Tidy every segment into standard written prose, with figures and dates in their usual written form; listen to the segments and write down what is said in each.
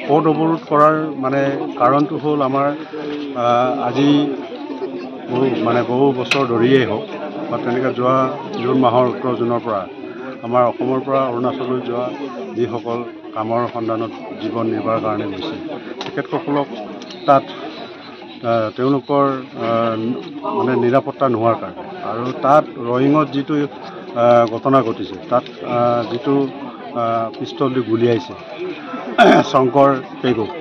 পথ অৱৰোধ কৰাৰ মানে কাৰণটো হ'ল আমাৰ আজি বহু বছৰ ধৰিয়েই হওক বা তেনেকৈ যোৱা জুন মাহৰ ১৮ জুনৰ পৰা আমাৰ অসমৰ পৰা অৰুণাচললৈ যোৱা যিসকল কামৰ সন্ধানত জীৱন নিৰ্বাহৰ কাৰণে গৈছে তেখেতসকলক তাত তেওঁলোকৰ মানে নিৰাপত্তা নোহোৱাৰ কাৰণে আৰু তাত ৰয়িঙত যিটো ঘটনা ঘটিছে তাত যিটো পিষ্টল দি গুলিয়াইছে শংকৰ পেগুক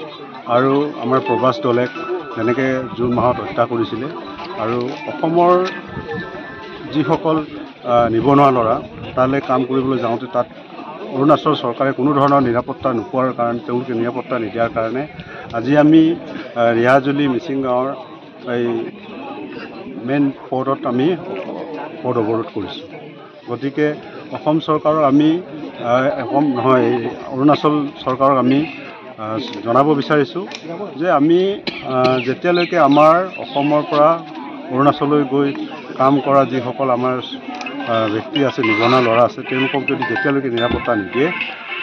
আৰু আমাৰ প্ৰভাস দলেক যেনেকৈ জুন মাহত হত্যা কৰিছিলে আৰু অসমৰ যিসকল নিবনুৱা ল'ৰা তালৈ কাম কৰিবলৈ যাওঁতে তাত অৰুণাচল চৰকাৰে কোনো ধৰণৰ নিৰাপত্তা নোপোৱাৰ কাৰণে তেওঁলোকে নিৰাপত্তা নিদিয়াৰ কাৰণে আজি আমি ৰিহাজুলি মিচিং গাঁৱৰ এই মেইন পৰ্টত আমি পথ অৱৰোধ কৰিছোঁ। গতিকে অসম চৰকাৰক আমি অৰুণাচল চৰকাৰক আমি জনাব বিচাৰিছোঁ যে আমি যেতিয়ালৈকে আমাৰ অসমৰ পৰা অৰুণাচললৈ গৈ কাম কৰা যিসকল আমাৰ ব্যক্তি আছে নিবনুৱা ল'ৰা আছে তেওঁলোকক যদি যেতিয়ালৈকে নিৰাপত্তা নিদিয়ে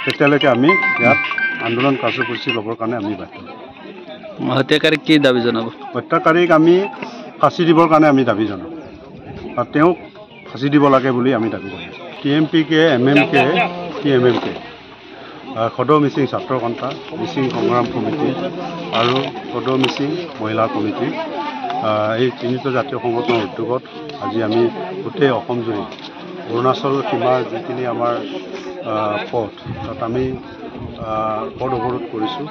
তেতিয়ালৈকে আমি ইয়াত আন্দোলন কাৰ্যসূচী ল'বৰ কাৰণে আমি বাধ্য। হত্যাকাৰীক কি দাবী জনাব? হত্যাকাৰীক আমি ফাঁচি দিবৰ কাৰণে আমি দাবী জনাম আৰু তেওঁক ফাঁচি দিব লাগে বুলি আমি দাবী জনাম। TMPK, MMK, TMMK, সদৌ মিচিং ছাত্ৰ সন্থা, মিচিং সংগ্ৰাম সমিতি আৰু সদৌ মিচিং মহিলা কমিটি এই তিনিটা জাতীয় সংগঠনৰ উদ্যোগত আজি আমি গোটেই অসমজুৰি অৰুণাচল সীমাৰ যিখিনি আমাৰ পথ তাত আমি পথ অৱৰোধ কৰিছোঁ।